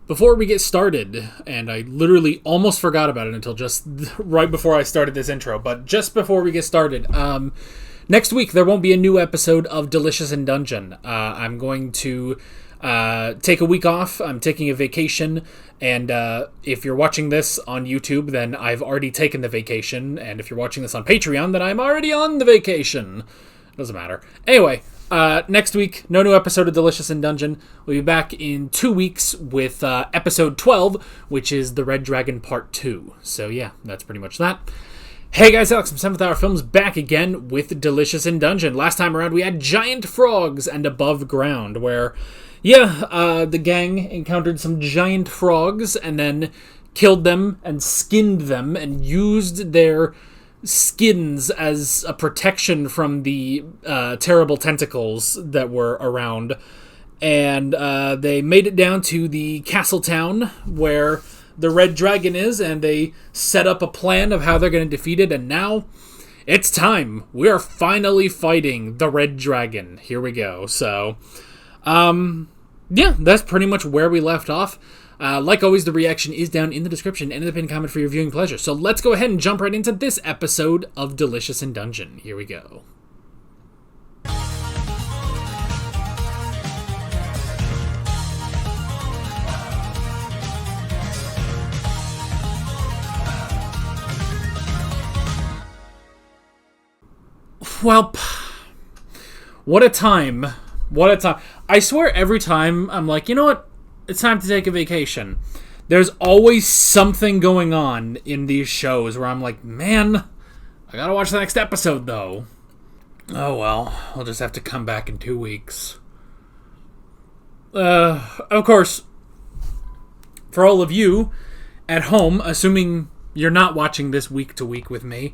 Before we get started, and I literally almost forgot about it until just right before I started this intro, but just before we get started, next week there won't be a new episode of Delicious in Dungeon. I'm going to take a week off. I'm taking a vacation, and if you're watching this on YouTube, then I've already taken the vacation, and if you're watching this on Patreon, then I'm already on the vacation. Doesn't matter. Anyway, next week, no new episode of Delicious in Dungeon. We'll be back in 2 weeks with episode 12, which is The Red Dragon Part 2. So yeah, that's pretty much that. Hey guys, Alex from 7th Hour Films back again with Delicious in Dungeon. Last time around we had giant frogs and above ground, where, the gang encountered some giant frogs and then killed them and skinned them and used their skins as a protection from the terrible tentacles that were around. And they made it down to the castle town where the Red Dragon is, and they set up a plan of how they're going to defeat it, and now it's time. We are finally fighting the Red Dragon. Here we go. So, that's pretty much where we left off. Like always, the reaction is down in the description and in the pinned comment for your viewing pleasure. So let's go ahead and jump right into this episode of Delicious in Dungeon. Here we go. Well, what a time. What a time. I swear every time I'm like, you know what? It's time to take a vacation. There's always something going on in these shows where I'm like, man, I gotta watch the next episode, though. Oh, well, I'll just have to come back in 2 weeks. Of course, for all of you at home, assuming you're not watching this week to week with me,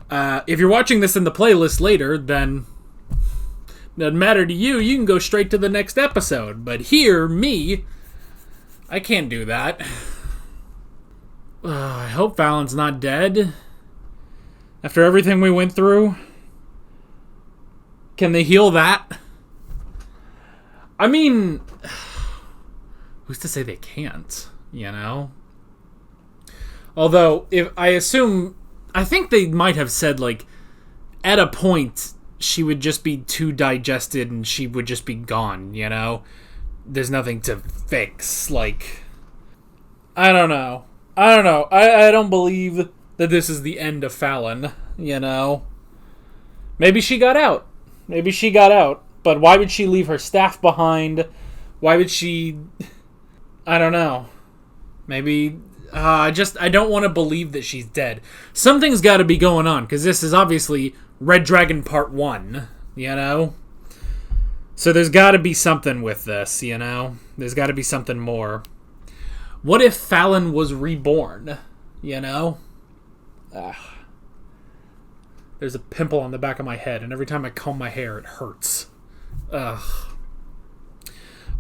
if you're watching this in the playlist later, then doesn't matter to you. You can go straight to the next episode. But here, me, I can't do that. I hope Fallon's not dead. After everything we went through, can they heal that? I mean, who's to say they can't, you know? Although, I think they might have said, like, at a point, she would just be too digested and she would just be gone, you know? There's nothing to fix, like, I don't know. I don't believe that this is the end of Fallon, you know? Maybe she got out, but why would she leave her staff behind? Why would she, I don't know. Maybe, I don't want to believe that she's dead. Something's got to be going on, because this is obviously Red Dragon Part 1, you know? So there's got to be something with this, you know? There's got to be something more. What if Fallon was reborn, you know? There's a pimple on the back of my head, and every time I comb my hair, it hurts. Well,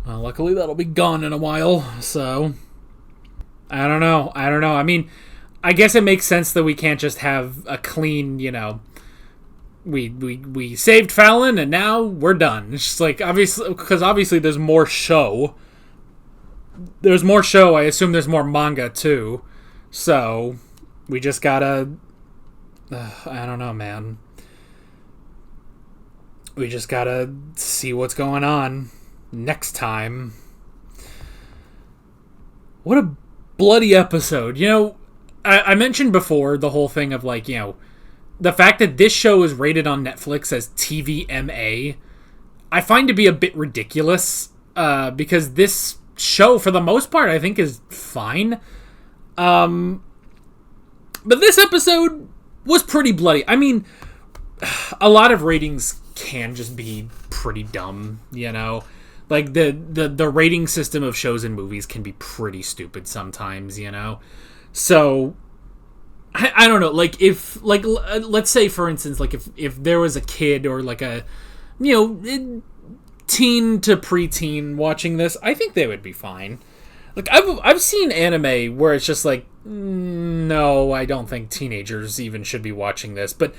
luckily that'll be gone in a while, so I don't know. I mean, I guess it makes sense that we can't just have a clean, you know, we saved Fallon and now we're done. It's just like, obviously there's more show. There's more show. I assume there's more manga too. So we just gotta, I don't know, man. We just gotta see what's going on next time. What a bloody episode. You know, I mentioned before the whole thing of, like, you know, the fact that this show is rated on Netflix as TVMA, I find to be a bit ridiculous, because this show, for the most part, I think is fine. But this episode was pretty bloody. I mean, a lot of ratings can just be pretty dumb, you know? Like, the rating system of shows and movies can be pretty stupid sometimes, you know? So, I don't know, like, if, like, let's say, for instance, like, if there was a kid or, like, a, you know, teen to preteen watching this, I think they would be fine. Like, I've seen anime where it's just like, no, I don't think teenagers even should be watching this, but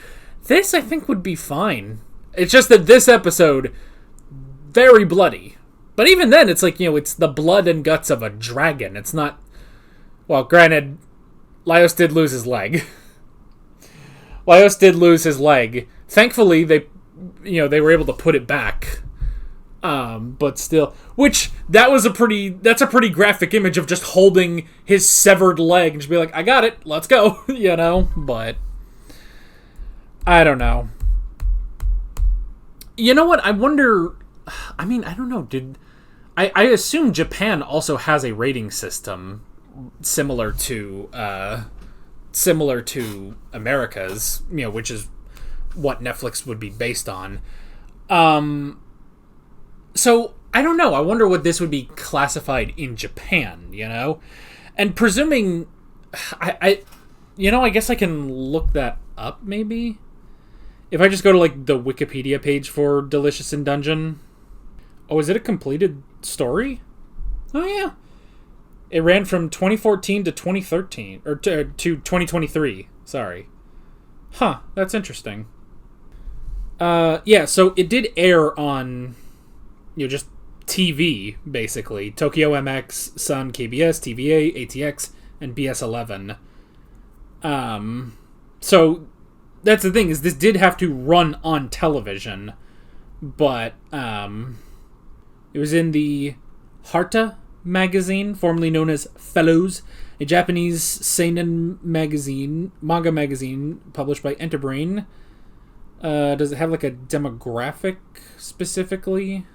this, I think, would be fine. It's just that this episode, very bloody. But even then, it's like, it's the blood and guts of a dragon. It's not... Well, granted, Laios did lose his leg. Laios did lose his leg. Thankfully, they were able to put it back. But still, that's a pretty graphic image of just holding his severed leg and just be like, I got it, let's go, but I don't know. You know what? I wonder, I don't know, I assume Japan also has a rating system similar to America's, which is what Netflix would be based on. So, I don't know. I wonder what this would be classified in Japan, And presuming... I guess I can look that up, maybe? If I just go to, the Wikipedia page for Delicious in Dungeon. Oh, is it a completed story? Oh, yeah. It ran from 2014 to 2013. Or to 2023. Sorry. Huh. That's interesting. Yeah, so it did air on... just TV, basically. Tokyo MX, Sun, KBS, TVA, ATX, and BS11. So, that's the thing, is this did have to run on television, but, it was in the Harta magazine, formerly known as Fellows, a Japanese seinen manga magazine, published by Enterbrain. Does it have, a demographic, specifically?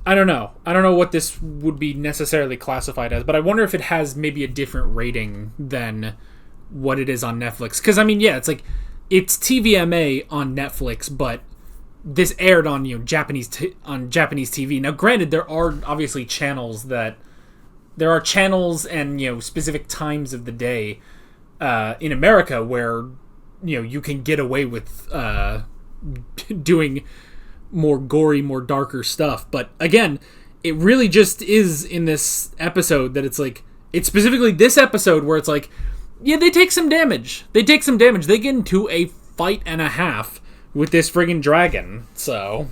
I don't know. I don't know what this would be necessarily classified as, but I wonder if it has maybe a different rating than what it is on Netflix. Because, it's TVMA on Netflix, but this aired on, Japanese TV. Now, granted, there are obviously channels and, specific times of the day in America where, you can get away with doing more gory, more darker stuff. But again, it really just is in this episode that it's specifically this episode where it's yeah, they take some damage. They get into a fight and a half with this friggin' dragon. So,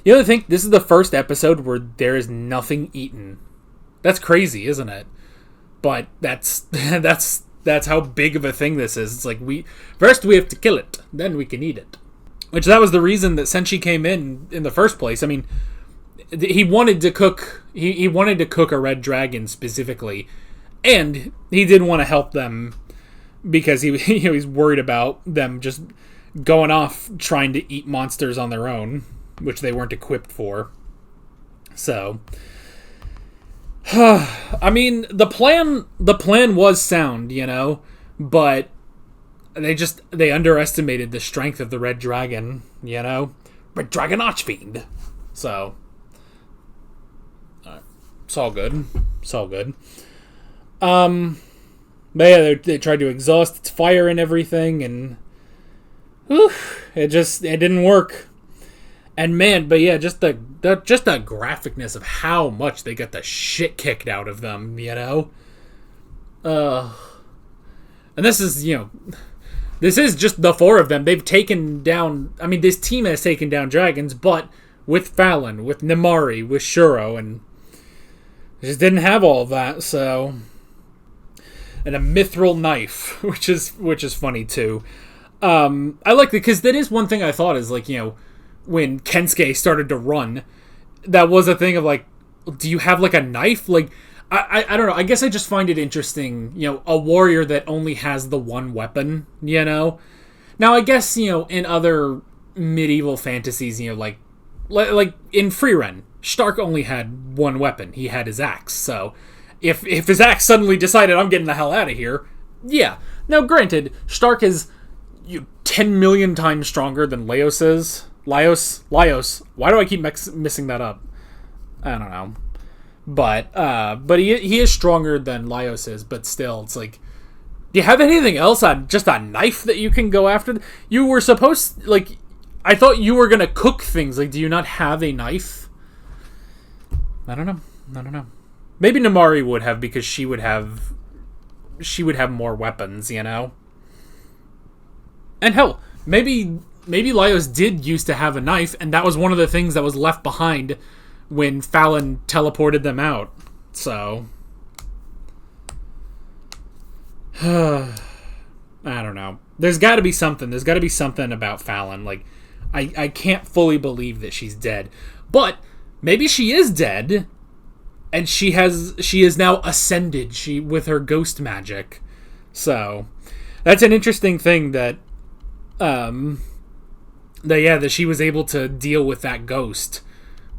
the other thing, this is the first episode where there is nothing eaten. That's crazy, isn't it? But that's how big of a thing this is. It's we have to kill it, then we can eat it. Which that was the reason that Senshi came in the first place. He wanted to cook. He wanted to cook a red dragon specifically, and he did want to help them because he's worried about them just going off trying to eat monsters on their own, which they weren't equipped for. So, the plan was sound, but they underestimated the strength of the Red Dragon, Red Dragon Archfiend. So, it's all good. But yeah, they tried to exhaust its fire and everything, and it didn't work. And man, but yeah, just the graphicness of how much they got the shit kicked out of them, And this is, this is just the four of them. They've taken down... this team has taken down dragons, but with Fallon, with Nemari, with Shuro, and... they just didn't have all of that, so... And a mithril knife, which is funny, too. I like it, because that is one thing I thought is, when Kensuke started to run, that was a thing of, do you have, a knife? I don't know. I guess I just find it interesting, a warrior that only has the one weapon, Now, I guess, in other medieval fantasies, like in Freeren, Stark only had one weapon. He had his axe. So, if his axe suddenly decided, I'm getting the hell out of here, yeah. Now, granted, Stark is 10 million times stronger than Laios is. Laios. Why do I keep missing that up? I don't know. But he is stronger than Laios is, but still, it's do you have anything else on just a knife that you can go after? You were supposed, I thought you were gonna cook things. Do you not have a knife? I don't know. Maybe Nemari would have, because she would have more weapons, And hell, maybe maybe Laios did used to have a knife, and that was one of the things that was left behind when Fallon teleported them out. So, I don't know. There's got to be something. There's got to be something about Fallon. Like, I can't fully believe that she's dead. But maybe she is dead, and she is now ascended. With her ghost magic. So, that's an interesting thing that she was able to deal with that ghost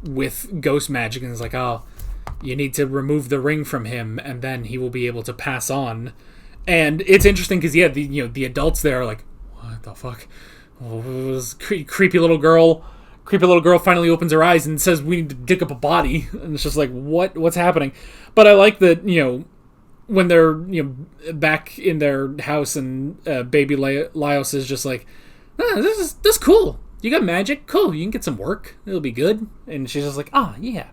with ghost magic, and it's like, oh, you need to remove the ring from him, and then he will be able to pass on. And it's interesting because the adults there are like, what the fuck? Oh, this creepy little girl finally opens her eyes and says, we need to dig up a body, and it's just like, what's happening? But I like that, when they're back in their house, and baby Laios is just like, this is cool. You got magic? Cool. You can get some work. It'll be good. And she's just like, yeah.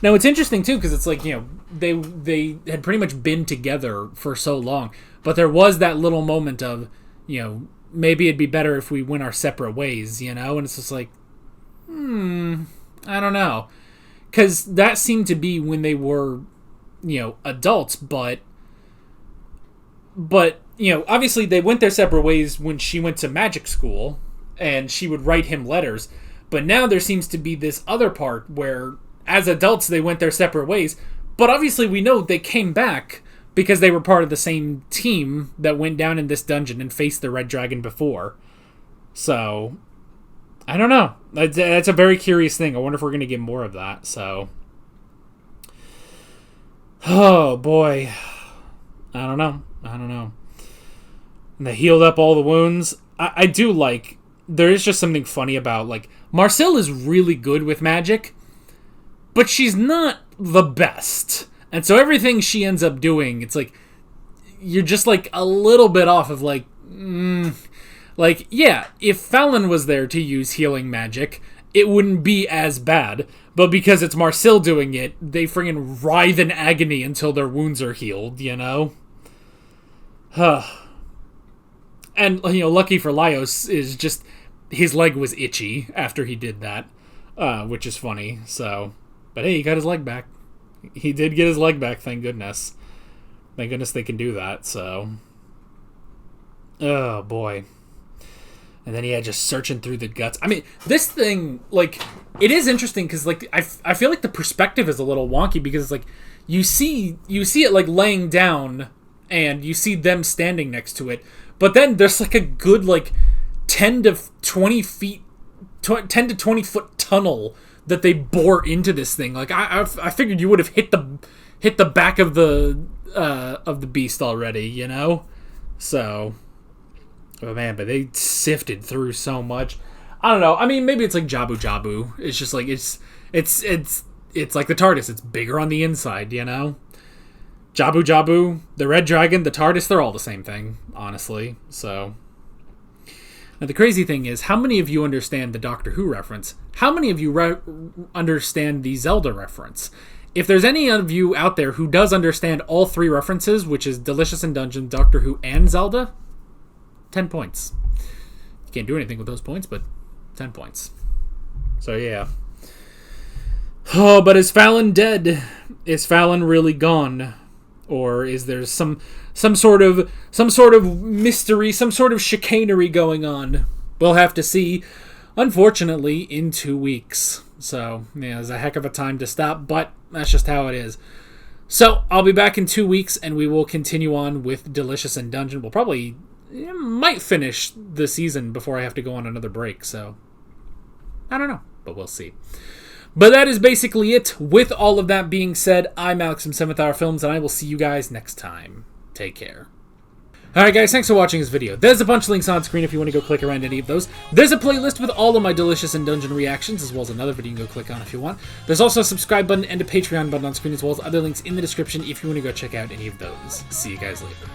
Now, it's interesting, too, because it's like, they had pretty much been together for so long. But there was that little moment of, maybe it'd be better if we went our separate ways, And it's just like, I don't know. Because that seemed to be when they were, adults, but obviously they went their separate ways when she went to magic school, and she would write him letters. But now there seems to be this other part where, as adults, they went their separate ways. But obviously we know they came back because they were part of the same team that went down in this dungeon and faced the Red Dragon before. So, I don't know. That's a very curious thing. I wonder if we're going to get more of that. So, oh boy. I don't know. And they healed up all the wounds. I do like... There is just something funny about, like, Marcel is really good with magic, but she's not the best. And so everything she ends up doing, it's like, you're just, like, a little bit off of, like, like, yeah, if Fallon was there to use healing magic, it wouldn't be as bad. But because it's Marcel doing it, they friggin' writhe in agony until their wounds are healed, And, lucky for Laios is just, his leg was itchy after he did that, which is funny, so. But hey, he got his leg back. He did get his leg back, thank goodness. Thank goodness they can do that, so. Oh, boy. And then, just searching through the guts. I mean, this thing, like, it is interesting, because, like, I feel like the perspective is a little wonky, because it's like, you see it, like, laying down, and you see them standing next to it. But then there's like a good 10 to 20 foot tunnel that they bore into this thing. Like I figured you would have hit the back of the beast already, So, oh man, but they sifted through so much. I don't know. I mean, maybe it's like Jabu Jabu. It's just like it's like the TARDIS. It's bigger on the inside, Jabu Jabu, the Red Dragon, the TARDIS, they're all the same thing, honestly. So, now the crazy thing is, how many of you understand the Doctor Who reference? How many of you understand the Zelda reference? If there's any of you out there who does understand all three references, which is Delicious in Dungeon, Doctor Who, and Zelda, 10 points. You can't do anything with those points, but 10 points. So, yeah. Oh, but is Fallon dead? Is Fallon really gone? Or is there some sort of mystery, some sort of chicanery going on? We'll have to see, unfortunately, in 2 weeks. So, yeah, it's a heck of a time to stop, but that's just how it is. So, I'll be back in 2 weeks, and we will continue on with Delicious in Dungeon. We'll probably might finish the season before I have to go on another break, so I don't know, but we'll see. But that is basically it. With all of that being said, I'm Alex from 7th Hour Films, and I will see you guys next time. Take care. Alright guys, thanks for watching this video. There's a bunch of links on screen if you want to go click around any of those. There's a playlist with all of my Delicious in Dungeon reactions, as well as another video you can go click on if you want. There's also a subscribe button and a Patreon button on screen, as well as other links in the description if you want to go check out any of those. See you guys later.